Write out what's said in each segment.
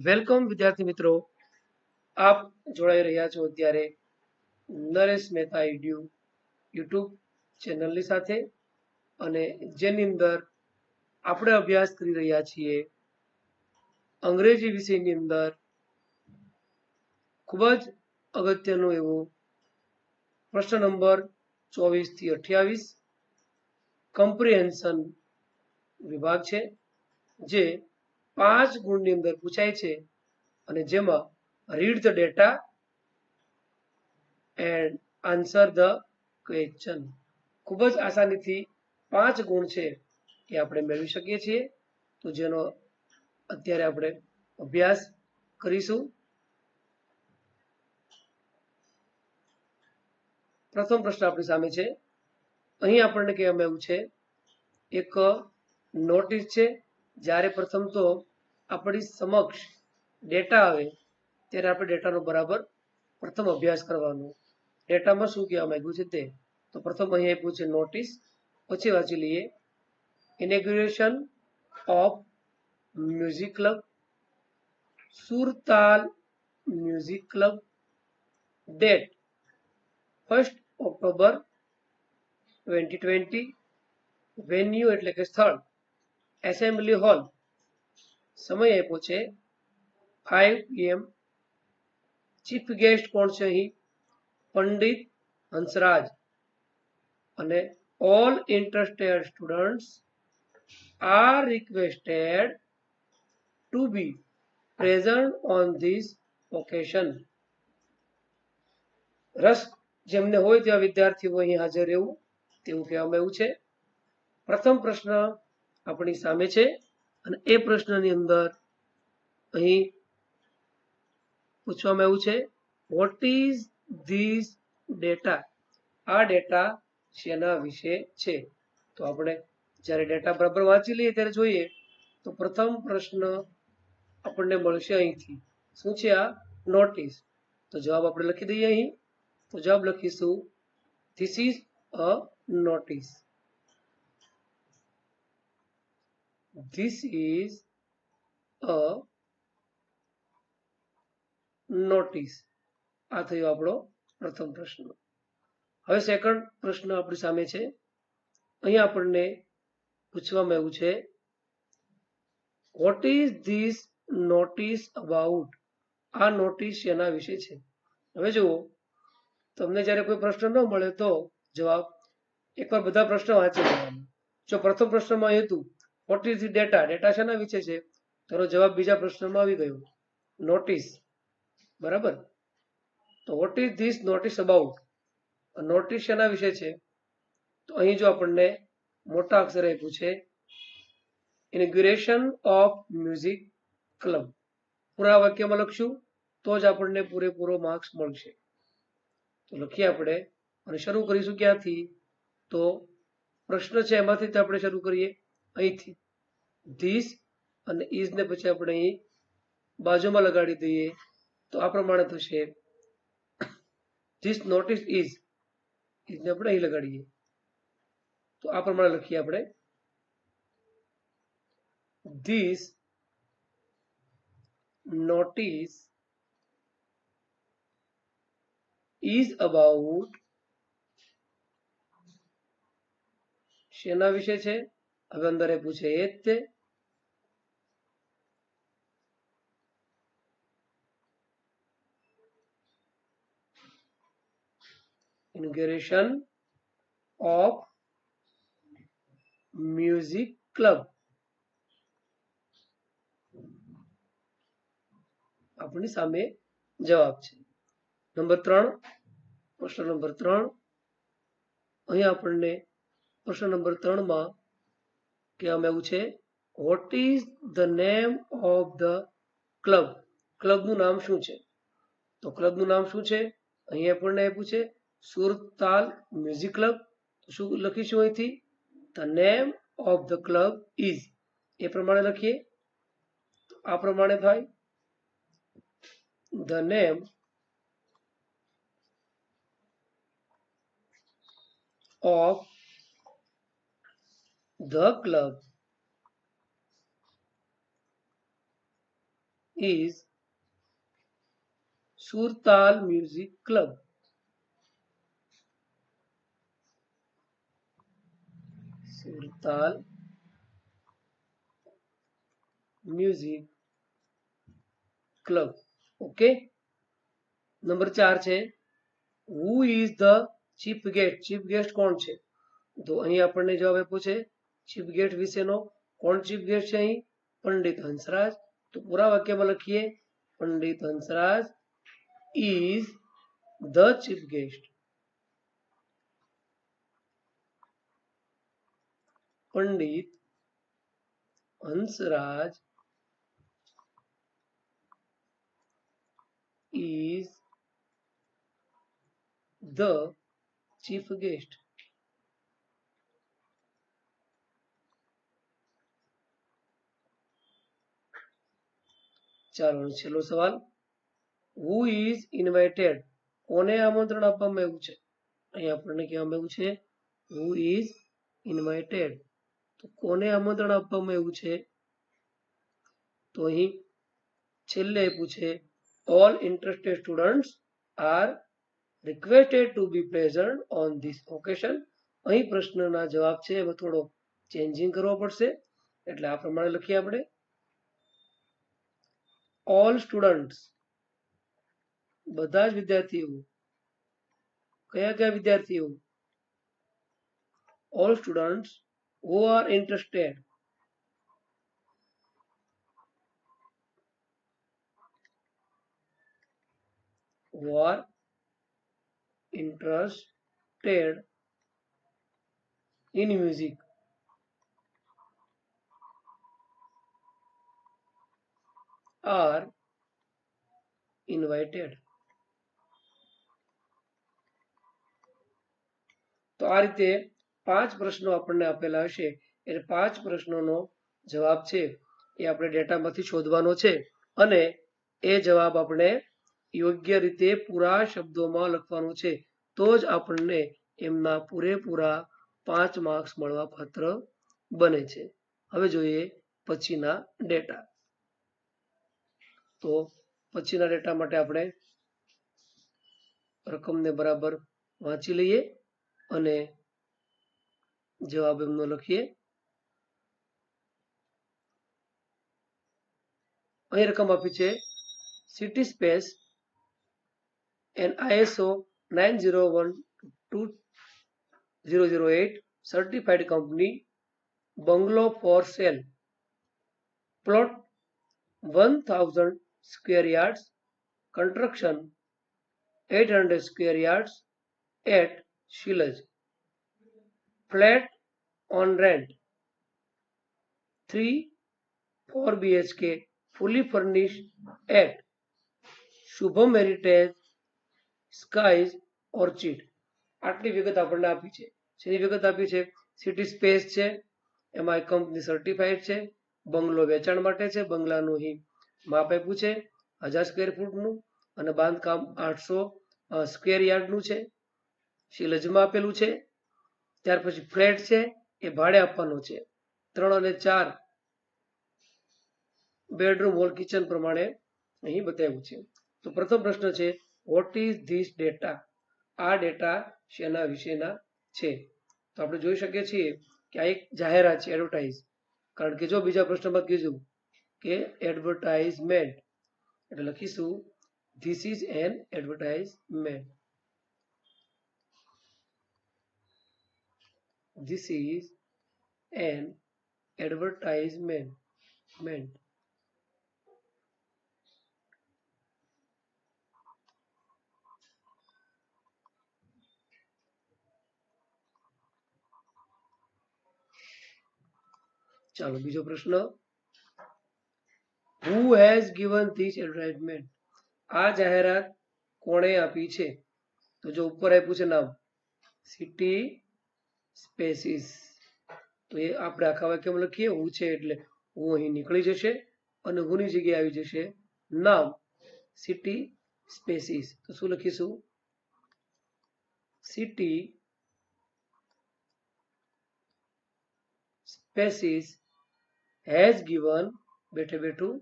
Welcome વિદ્યાર્થી મિત્રો, આપ જોડાઈ રહ્યા છો અત્યારે નરેશ મહેતા યુટ્યુબ ચેનલની સાથે અને જેની અંદર આપણે અભ્યાસ કરી રહ્યા છીએ અંગ્રેજી વિષયની અંદર ખૂબ જ અગત્યનો એવો પ્રશ્ન નંબર 24 થી 28 કમ્પ્રિહેન્શન વિભાગ છે, જે 5 ગુણની અંદર પૂછાય છે અને જેમાં read the data and answer the question ખૂબ જ આસાનીથી 5 ગુણ છે એ આપણે મેળવી શકીએ છીએ. તો જેનો અત્યારે આપણે અભ્યાસ કરીશું. પ્રથમ પ્રશ્ન આપણી સામે છે. અહીં આપણને કહેવામાં આવ્યું છે એક નોટિસ છે. જ્યારે પ્રથમ તો આપણી સમક્ષ ડેટા આવે ત્યારે આપણે ડેટાનો બરાબર પ્રથમ અભ્યાસ કરવાનો. ડેટામાં શું કહેવામાં આવ્યું છે તે તો પ્રથમ અહીં આપ્યું છે નોટિસ. પછી વાંચી લઈએ. Inauguration of music club, Surtal music club, date 1 October 2020, venue એટલે કે સ્થળ એસેમ્બલી હોલ, સમય આપ્યો છે 5 PM, ચીફ ગેસ્ટ કોણ છે અહીં પંડિત હંસરાજ, અને all interested students are requested to be present on this occasion. રસ જેમને હોય તેવા વિદ્યાર્થીઓ અહીં હાજર રહેવું તેવું કહેવામાં આવ્યું છે. પ્રથમ પ્રશ્ન આપણી સામે છે અને એ પ્રશ્નની અંદર અહીં પૂછવામાં આવ્યું છે વોટ ઇઝ ધીસ ડેટા. આ ડેટા શેના વિશે છે? તો આપણે જ્યારે ડેટા બરાબર વાંચી લઈએ ત્યારે જોઈએ તો પ્રથમ પ્રશ્ન આપણને મળશે અહીંથી. શું છે આ? નોટિસ. તો જવાબ આપણે લખી દઈએ અહીં. તો જવાબ લખીશું this is a notice. This is a notice. આ થયો આપણો પ્રથમ પ્રશ્ન. હવે સેકન્ડ પ્રશ્ન આપણી સામે છે. અહીંયા આપણને પૂછવામાં આવ્યું છે what is this notice about. આ નોટિસ એના વિશે છે. હવે જુઓ, તમને જ્યારે કોઈ પ્રશ્ન ન મળે તો જવાબ એકવાર બધા પ્રશ્ન વાંચી લેવાના. જો પ્રથમ પ્રશ્નમાં હતું what is the data, data શેના વિશે છે, તેનો જવાબ બીજા પ્રશ્નમાં આવી ગયો નોટિસ. બરાબર. તો what is this notice about, notice શેના વિશે છે? તો અહીં જો આપણને મોટા અક્ષરે આપ્યું છે ઇનેગ્યુરેશન ઓફ મ્યુઝિક ક્લબ. પૂરા વાક્યમાં લખશું તો જ આપણને પૂરેપૂરો માર્ક્સ મળશે. તો લખીએ આપણે અને શરૂ કરીશું ક્યાંથી? તો પ્રશ્ન છે એમાંથી આપણે શરૂ કરીએ અહીંથી. ધીસ અને ઇઝ ને પછી આપણે અહીં બાજુમાં લગાડી દઈએ તો આ પ્રમાણે થશે ધીસ નોટિસ ઇઝ ને આપણે અહીં લગાડીએ તો આ પ્રમાણે લખીએ આપણે ધીસ નોટિસ ઇઝ અબાઉટ. શેના વિશે છે? હવે અંદર એ પૂછે એ જ તે. ઇનેગ્યુરેશન ઓફ મ્યુઝિક ક્લબ. આપણી સામે જવાબ છે. નંબર 3, પ્રશ્ન નંબર 3. અહીં આપણને પ્રશ્ન નંબર 3 માં કહેવામાં આવ્યું છે what is the name of the club. ક્લબનું નામ શું છે? તો ક્લબનું નામ શું છે? અહીં આપણને આપ્યું છે સુરતાલ મ્યુઝિક ક્લબ. શું લખીશું અહીંથી? The name of the club is. એ પ્રમાણે લખીએ તો આ પ્રમાણે થાય the name of the club is Surtal Music Club. Surtal Music Club. Okay, number 4 છે who is the chief guest. Chief guest કોણ છે? તો અહીં આપણને જવાબ આપ્યો છે ચીફ ગેસ્ટ વિશેનો. કોણ ચીફ ગેસ્ટ છે અહીં? પંડિત હંસરાજ. તો પૂરા વાક્યમાં લખીએ Pandit Hansraj is the chief guest. Pandit Hansraj is the chief guest. ચાલો છેલ્લો સવાલ, who is invited. કોને આમંત્રણ આપવામાં આવ્યું છે? અહીં આપણને કહેવામાં આવ્યું છે who is invited. તો કોને આમંત્રણ આપવામાં આવ્યું છે? તો અહીં છેલ્લે આપ્યું છે all interested students are requested to be present on this occasion. અહીં પ્રશ્નના જવાબ છે એમાં થોડો ચેન્જિંગ કરવો પડશે, એટલે આ પ્રમાણે લખીએ આપણે all students, બધા જ વિદ્યાર્થીઓ. કયા કયા વિદ્યાર્થીઓ? all students who are interested in music are invited. તો આ રીતે 5 પ્રશ્નો આપણને આપેલા હશે, એટલે 5 પ્રશ્નોનો જવાબ છે એ આપણે ડેટામાંથી શોધવાનો છે અને એ જવાબ આપણે યોગ્ય રીતે પૂરા શબ્દોમાં લખવાનો છે, તો જ આપણને એમના પૂરેપૂરા 5 માર્ક્સ મળવા પાત્ર બને છે. હવે જોઈએ પછીના ડેટા. તો પછીના ડેટા માટે આપણે રકમને બરાબર વાંચી લઈએ અને જવાબ એમનો લખીએ. અહીં રકમ આપી છે city space and ISO 9012-008 certified company, bungalow for sale, plot 1000 square yards, construction 800 square yards at Shilaj, flat on rent 3-4 BHK fully furnished at Shubham heritage skies orchid. આટલી વિગત આપણને આપી છે. જેની વિગત આપી છે સિટી સ્પેસ છે, એમાં કંપની સર્ટિફાઈડ છે, બંગલો વેચાણ માટે છે, બંગલાનું અહીં માપ આપ્યું છે 1000 સ્ક્વેર ફૂટનું અને બાંધકામ 800 સ્ક્વેર યાર્ડનું છે, શિલજમાં આપેલું છે. ત્યાર પછી ફ્લેટ છે એ ભાડે આપવાનો છે, 3 અને 4 બેડરૂમ હોલ કિચન પ્રમાણે અહીં બતાવ્યું છે. તો પ્રથમ પ્રશ્ન છે વોટ ઇઝ ધીસ ડેટા. આ ડેટા શેના વિશેના છે? તો આપણે જોઈ શકીએ છીએ કે આ એક જાહેરાત છે, એડવર્ટાઇઝ. કારણ કે જો બીજા પ્રશ્નમાં કીધું કે એડવર્ટાઇઝમેન્ટ, એટલે લખીશું this is an advertisement. This is an advertisement. ચાલો બીજો પ્રશ્ન, who has given this advertisement. આ જાહેરાત કોણે આપી છે? તો જો ઉપર આપ્યું છે નામ સિટી સ્પેસીસ, તો એ આપણે આખા વાક્યમાં લખીએ હું છે એટલે હું અહીં નીકળી જશે અને હુંની જગ્યાએ આવી જશે નામ સિટી સ્પેસીસ. તો શું લખીશું? સિટી સ્પેસીસ has given બેઠે બેઠું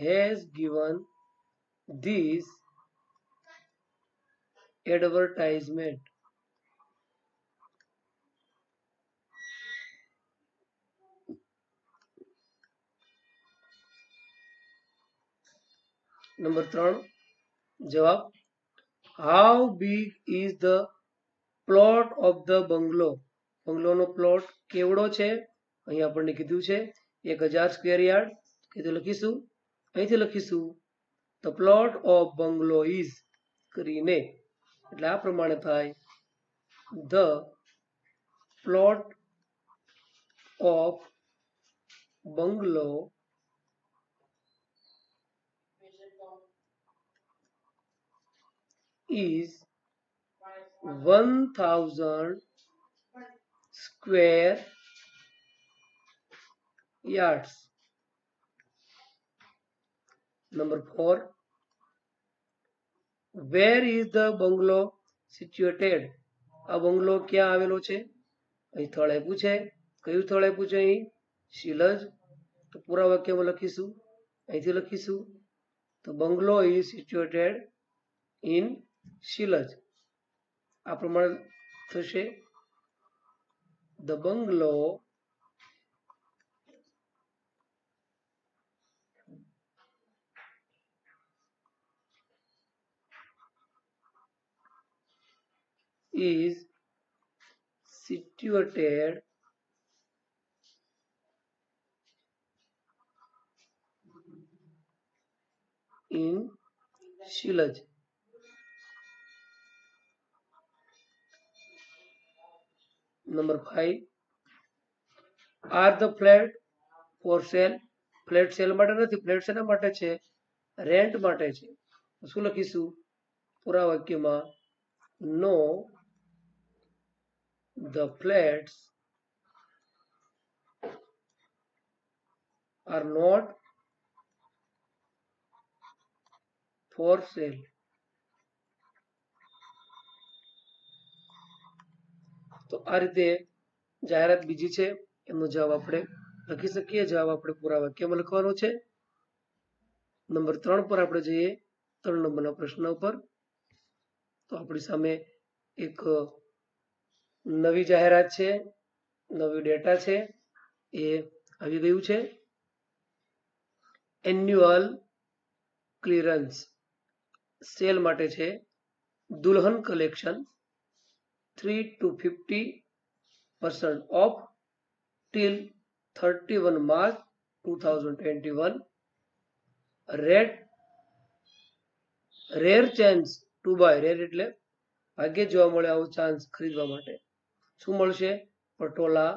has given this advertisement? Number 3 જવાબ how big is the plot of the bungalow? બંગલોનો પ્લોટ કેવડો છે? અહીં આપણને કીધું છે 1000 સ્ક્વેર યાર્ડ. કીધું લખીશું, અહીંથી લખીશું the plot of bungalow is કરીને, એટલે આ પ્રમાણે થાય the plot of bungalow is 1000 square yards. Number 4 where is the bungalow situated? આ બંગલો ક્યાં આવેલો છે? અહીં સ્થળ આપ્યું છે. કયું સ્થળ આપ્યું છે? અહીં શિલજ. તો પૂરા વાક્યમાં લખીશું, અહીંથી લખીશું તો બંગલો is situated in શિલજ. આ પ્રમાણે થશે the bungalow is situated in Shilaj. Number 5 are the flat for sale? Flat cell માટે નથી, ફ્લેટ શેના માટે છે? રેન્ટ માટે છે. શું લખીશું પૂરા વાક્યમાં? નો the flats are not for sale. તો આ રીતે જાહેરાત બીજી છે એમનો જવાબ આપણે લખી શકીએ. જવાબ આપણે પૂરા વાક્યમાં લખવાનો છે. નંબર 3 પર આપણે જઈએ, 3 નંબરના પ્રશ્ન ઉપર. તો આપણી સામે એક નવી જાહેરાત છે, નવી ડેટા છે, એ આવી ગયું છે. એન્યુઅલ ક્લિયરન્સ સેલ માટે છે. Dulhan collection 3 to 50% off till 31 March 2021. Rare chance to buy. Rare એટલે ભાગ્યે જોવા મળે આવો ચાન્સ ખરીદવા માટે. શું મળશે? પટોળા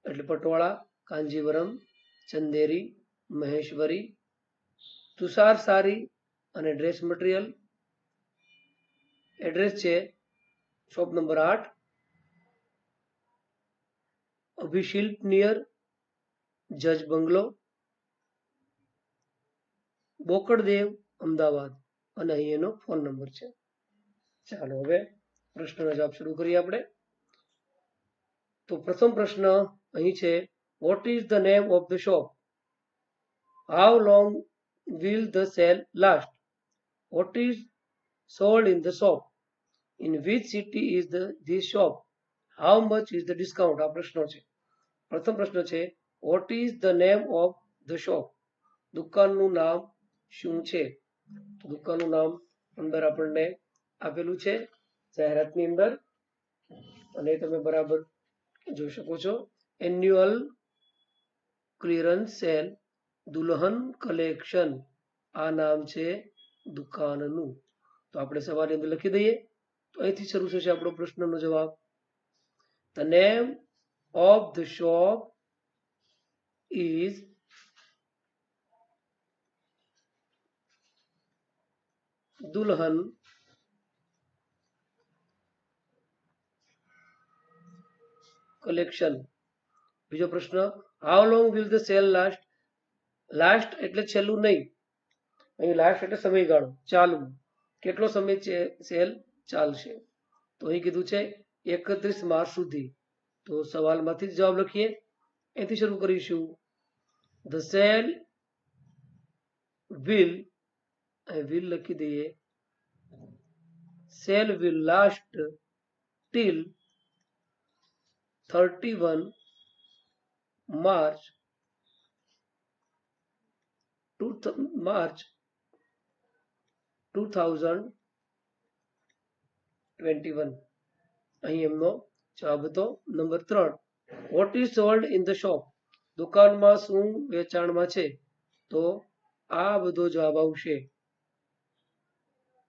એટલે પટોળા, કાંજીવરમ, ચંદેરી, મહેશ્વરી, તુષાર સારી અને ડ્રેસ મટીરિયલ. એડ્રેસ છે શોપ નંબર 8 અભિશિલ્પ નિયર જજ બંગલો, બોકડદેવ, અમદાવાદ. અને અહીં એનો ફોન નંબર છે. ચાલો હવે પ્રશ્નનો જવાબ શરૂ કરીએ આપણે. તો પ્રથમ પ્રશ્ન અહીં છે what is the name of the shop? How long will the sale last? Vote is sold in the shop? In which city is this shop? How much is the discount? આ પ્રશ્નો છે. પ્રથમ પ્રશ્ન છે what is the name of the shop? દુકાનનું નામ શું છે? દુકાનનું નામ અંદર આપણને આપેલું છે જાહેરાતની અંદર, અને તમે બરાબર જોઈ શકો છો. એન્યુઅલ ક્લિયરન્સ સેલ દુલ્હન કલેક્શન, આ નામ છે દુકાનનું. તો આપણે સવારની અંદર લખી દઈએ. તો અહીંથી શરૂ થશે આપણો પ્રશ્નનો જવાબ. The name of the shop is Dulhan collection. બીજો પ્રશ્ન how long will the sale last? Last એટલે છેલ્લું નહીં, અહીં લાસ્ટ એટલે સમયગાળો, ચાલુ. કેટલો સમય સેલ ચાલશે? તો અહીં કીધું છે 31 માર્ચ સુધી. તો સવાલમાંથી જ જવાબ લખીએ. અહીંથી શરૂ કરીશું. ધ સેલ will લખી દઈએ. Cell will last till 31 March 2021. અહીં એમનો જવાબ હતો. Number 3, vote is sold in the shop? દુકાનમાં શું વેચાણમાં છે? તો આ બધો જવાબ આવશે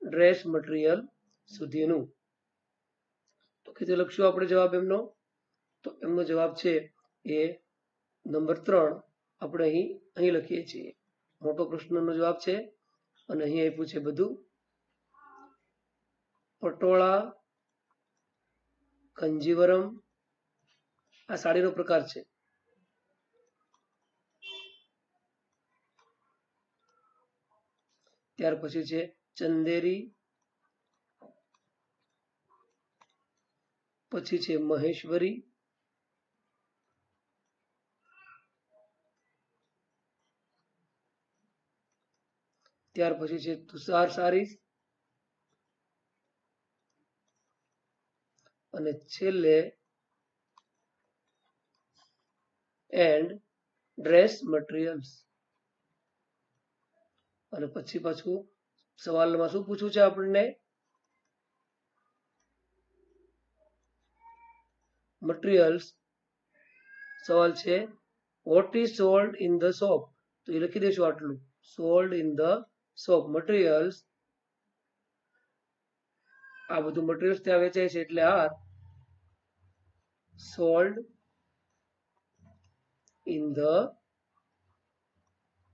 ડ્રેસ મટીરિયલ સુધીનું. તો કીધું લખશું આપણે જવાબ એમનો. તો એમનો જવાબ છે એ નંબર 3 આપણે અહીં લખીએ છીએ. મોટો પ્રશ્નનો જવાબ છે અને અહીં આપ્યું છે બધું. પટોળા, કંજીવરમ આ સાડીનો પ્રકાર છે. ત્યાર પછી છે ચંદેરી, પછી છે મહેશ્વરી, ત્યાર પછી છે તુષાર સારીસ અને છેલ્લે એન્ડ ડ્રેસ મટીરિયલ્સ. અને પછી પાછું સવાલમાં શું પૂછવું છે આપણને? મટીરિયલ્સ. સવાલ છે what is sold in the shop? તો એ લખી દઈશું આટલું, sold in the shop. Materials આ બધું મટીરિયલ્સ ત્યાં વેચાય છે એટલે are sold in the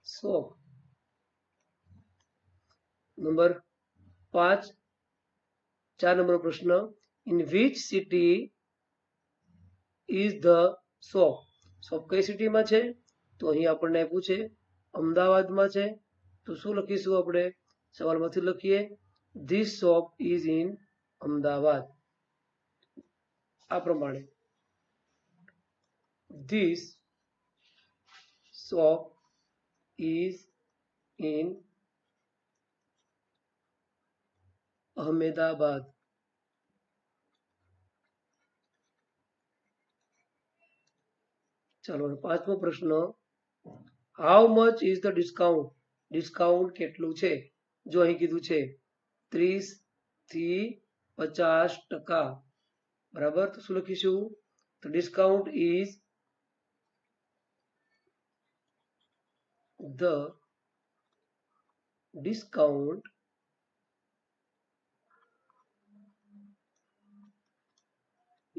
shop. Number 5, 4 નંબરનો પ્રશ્ન, in which city is the shop? Shop કઈ સિટીમાં છે? તો અહીં આપણને આપ્યું છે અમદાવાદમાં છે. તો શું લખીશું આપણે? સવાલમાંથી લખીએ this shop is in Ahmedabad. આ પ્રમાણે this shop is in Ahmedabad. ચાલો 5મો પ્રશ્ન, how much is the discount? Discount કેટલું છે? જો અહીં કીધું છે 30 થી 50%. બરાબર. તો શું લખીશું? તો discount is the discount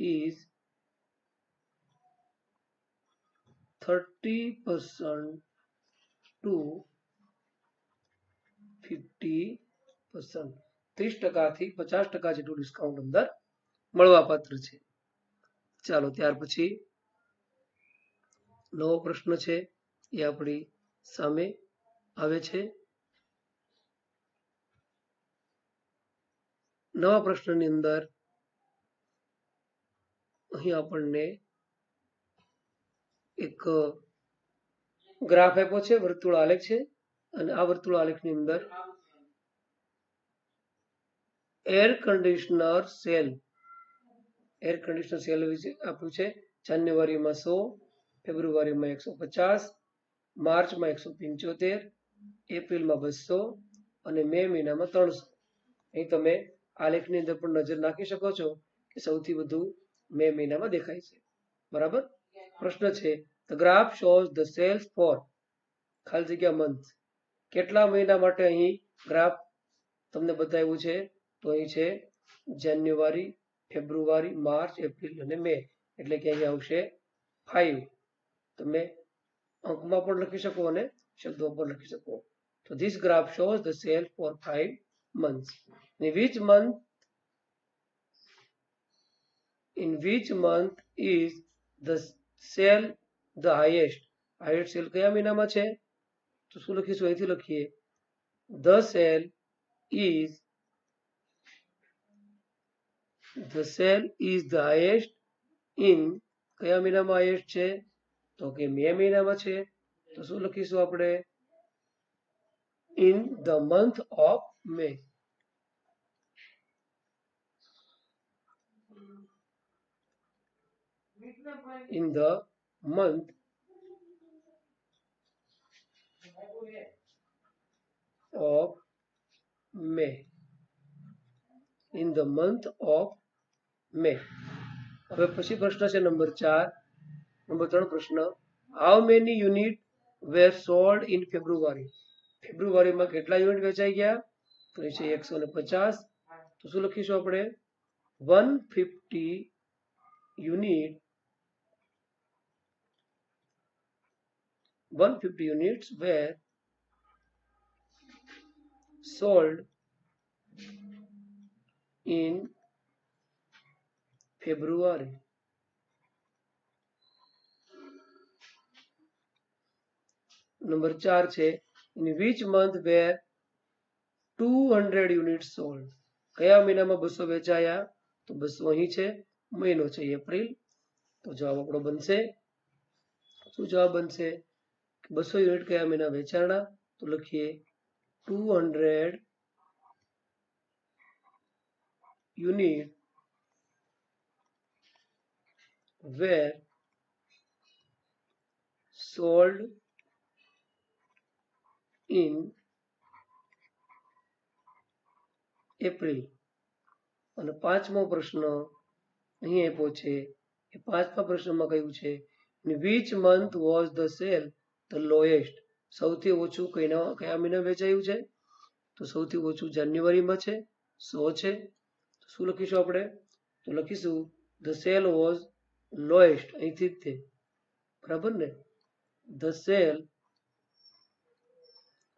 is 30% to 50%. 30% થી 50% જેટલું ડિસ્કાઉન્ટ અંદર મળવાપાત્ર છે. ચાલો ત્યાર પછી નવો પ્રશ્ન છે એ આપણી સામે આવે છે. નવા પ્રશ્નની અંદર અહીં આપણને એક ગ્રાફ આપ્યો છે, વર્તુળ આલેખ છે અને આ વર્તુળ આલેખની અંદર એર કન્ડિશનર સેલ વિશે આપ્યું છે. જાન્યુઆરીમાં 100, ફેબ્રુઆરીમાં 150, માર્ચમાં 175, એપ્રિલમાં 200 અને મે મહિનામાં 300. અહીં તમે આલેખની અંદર પણ નજર નાખી શકો છો કે સૌથી વધુ મે મહિનામાં દેખાય છે. બરાબર. પ્રશ્ન છે the graph shows the sales for ખાલી જગ્યા મંથ. કેટલા મહિના માટે અહીં ગ્રાફ તમને બતાવ્યું છે? તો અહીં છે જાન્યુઆરી, ફેબ્રુઆરી, માર્ચ, એપ્રિલ અને મે. એટલે કે અહીં આવશે 5. તમે અંકમાં પણ લખી શકો અને શબ્દો પણ લખી શકો. તો this graph shows the cell four 5 months. In which month is the sale the highest? highest sale કયા મહિનામાં છે? તો શું લખીશું? અહીંથી લખીએ the sale is the highest in કયા મહિનામાં highest છે? તો કે મે મહિનામાં છે. તો શું લખીશું આપણે? in the month of May. In the month of May. In the month of May. હવે પછી પ્રશ્ન છે નંબર 4. નંબર 3 પ્રશ્ન. How many unit were sold in February? ફેબ્રુઆરીમાં કેટલા યુનિટ વેચાઈ ગયા? તો એ છે 150. તો શું લખીશું આપણે? 150 unit 150 units were sold in February. Number 4 છે in which month were 200 units sold? કયા મહિનામાં 200 વેચાયા? તો 200 અહીં છે, મહિનો છે એપ્રિલ. તો જવાબ આપણો બનશે, શું જવાબ બનશે? 200 યુનિટ કયા મહિના વેચાણા? તો લખીએ 200 unit were sold in April. અને 5મો પ્રશ્ન અહીં આપ્યો છે. એ 5મા પ્રશ્નમાં કહ્યું છે in which month was the sale the lowest? સૌથી ઓછું કયા મહિના વેચાયું છે? તો સૌથી ઓછું જાન્યુઆરીમાં છે, 100 છે. તો શું લખીશું આપણે? તો લખીશું the sale was lowest. અહીંથી જ તે, બરાબર ને? the sale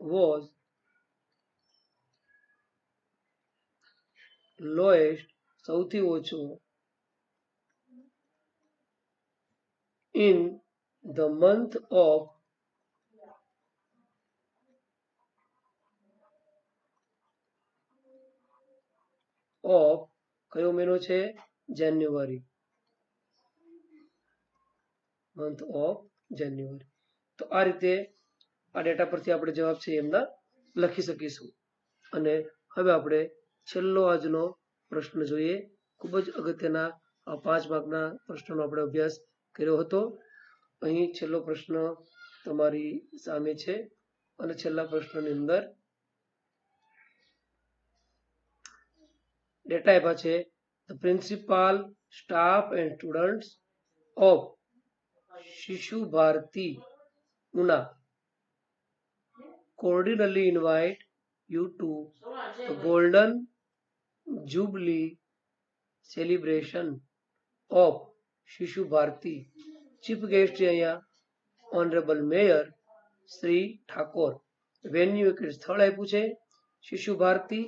was lowest, સૌથી ઓછું in the month of કયો મહિનો છે? જાન્યુઆરી. મંથ ઓફ જાન્યુઆરી. તો આ રીતે આ ડેટા પરથી આપણે જવાબ છે એમના લખી શકીશું. અને હવે આપણે છેલ્લો આજનો પ્રશ્ન જોઈએ. ખૂબ જ અગત્યના આ 5 માર્કના પ્રશ્નનો આપણે અભ્યાસ કર્યો હતો. અહીં છેલ્લો પ્રશ્ન તમારી સામે છે અને છેલ્લા પ્રશ્નની અંદર ડેટા આપ્યા છે. The principal, staff and students of શિશુ Bharati Una cordially invite you to the Golden Jubilee celebration of Shishu Bharati. Chief guest છે અહીંયા Honorable Mayor Shri Thakor. Venue એક સ્થળ આપ્યું છે શિશુ ભારતી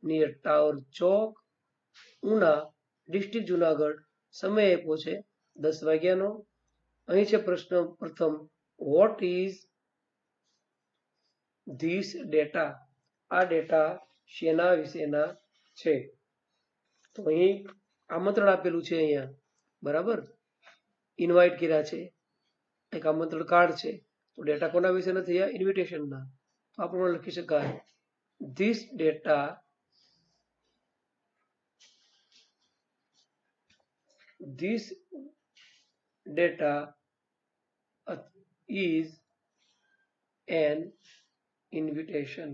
નિયર ટાવર ચોક, ઉના, ડિસ્ટ્રિક્ટ જુનાગઢ. સમય આપ્યો છે 10 વાગ્યાનો. અહીં છે પ્રશ્ન પ્રથમ, વોટ ઇઝ ધીસ ડેટા? આ ડેટા શેના વિશેના છે? તો અહીં આમંત્રણ આપેલું છે અહીંયા, બરાબર? ઇન્વાઇટ કર્યા છે, એક આમંત્રણ કાર્ડ છે. તો ડેટા કોના વિશે નથી? ઇન્વિટેશનના. તો આપણે લખી શકાય this data is an invitation.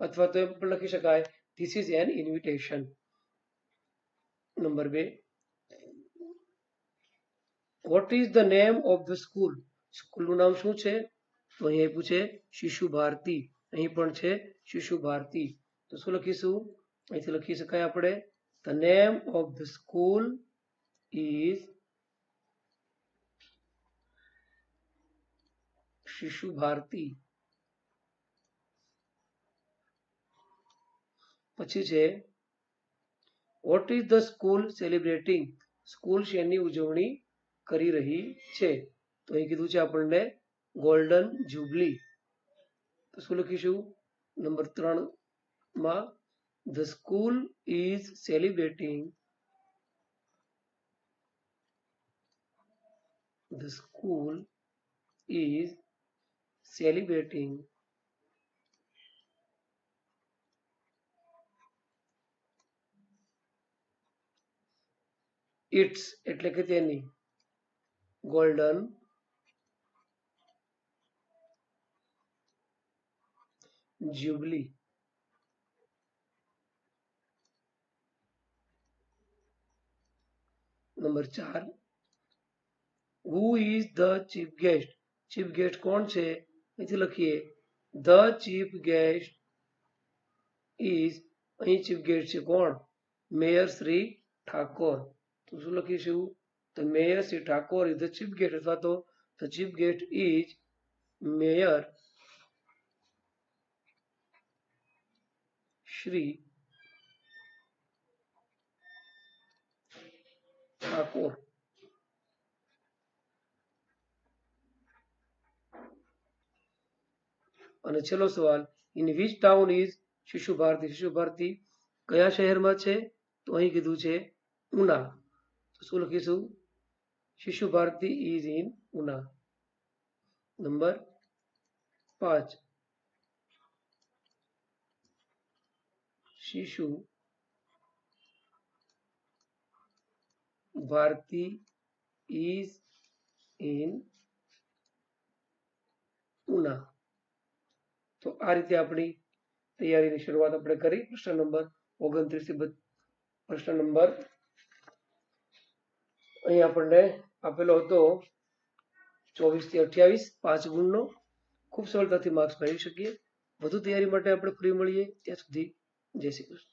અથવા તો એમ પણ લખી શકાય this is an invitation. Number 2, what is the name of the school? સ્કૂલનું નામ શું છે? તો અહીં આપ્યું છે શિશુ ભારતી. અહીં પણ છે શિશુ ભારતી. તો શું લખીશું? અહીંથી લખી શકાય આપણે the name of the school is શિશુ ભારતી. પછી છે what is the school celebrating? School શેની ઉજવણી કરી રહી છે? તો અહીં કીધું છે આપણને ગોલ્ડન જ્યુબલી. તો શું લખીશું? નંબર 3 માં the school is celebrating The school is celebrating its એટલે કે તેની golden jubilee. Number 4, who is the chief guest? chief guest કોણ છે? અહીંથી લખીએ the chief guest is, અહીં chief guest છે કોણ? મેયર શ્રી ઠાકોર. તો શું લખીશું? The mayor Shri Thakor is the chief guest, અથવા તો the chief guest is mayor Shri Thakor. અને છેલ્લો સવાલ, ઇન વિચ ટાઉન ઇઝ શિશુ ભારતી? શિશુ ભારતી કયા શહેરમાં છે? તો અહીં કીધું છે ઉના. તો શું લખીશું? Shishu Bharati is in Una. Number 5, Shishu Bharati is in Una. તો આ રીતે આપણી તૈયારીની શરૂઆત આપણે કરી. પ્રશ્ન નંબર 29 થી પ્રશ્ન નંબર અહીં આપણને આપેલો હતો 24 થી 28, 5 ગુણનો. ખૂબ સરળતાથી માર્ક્સ મેળવી શકીએ. વધુ તૈયારી માટે આપણે ફ્રી મળીએ. ત્યાં સુધી જય શ્રી કૃષ્ણ.